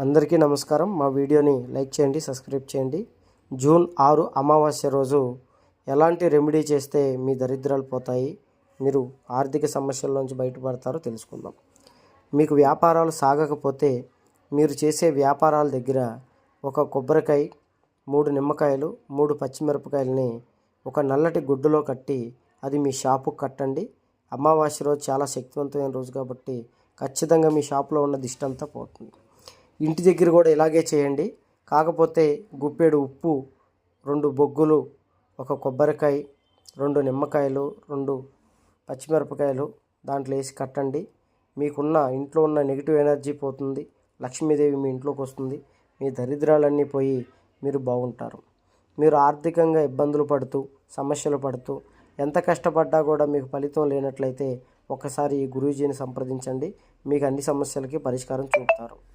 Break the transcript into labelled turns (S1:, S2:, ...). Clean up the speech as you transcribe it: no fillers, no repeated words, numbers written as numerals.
S1: అందరికీ నమస్కారం. మా వీడియోని లైక్ చేయండి, సబ్స్క్రైబ్ చేయండి. జూన్ 6 అమావాస్య రోజు ఎలాంటి రెమెడీ చేస్తే మీ దరిద్రాలు పోతాయి, మీరు ఆర్థిక సమస్యల నుంచి బయటపడతారో తెలుసుకుందాం. మీకు వ్యాపారాలు సాగకపోతే మీరు చేసే వ్యాపారాల దగ్గర ఒక కొబ్బరికాయ, 3 నిమ్మకాయలు, 3 పచ్చిమిరపకాయలని ఒక నల్లటి గుడ్డలో కట్టి అది మీ షాపుకు కట్టండి. అమావాస్య రోజు చాలా శక్తివంతమైన రోజు కాబట్టి ఖచ్చితంగా మీ షాపులో ఉన్న దిష్టి అంతా పోతుంది. ఇంటి దగ్గర కూడా ఇలాగే చేయండి. కాకపోతే గుప్పెడు ఉప్పు, 2 బొగ్గులు, ఒక కొబ్బరికాయ, 2 నిమ్మకాయలు, 2 పచ్చిమిరపకాయలు దాంట్లో వేసి కట్టండి. మీకున్న ఇంట్లో ఉన్న నెగిటివ్ ఎనర్జీ పోతుంది, లక్ష్మీదేవి మీ ఇంట్లోకి వస్తుంది, మీ దరిద్రాలన్నీ పోయి మీరు బాగుంటారు. మీరు ఆర్థికంగా ఇబ్బందులు పడుతూ, సమస్యలు పడుతూ ఎంత కష్టపడ్డా కూడా మీకు ఫలితం లేనట్లయితే ఒకసారి ఈ గురూజీని సంప్రదించండి. మీకు అన్ని సమస్యలకి పరిష్కారం చూపుతారు.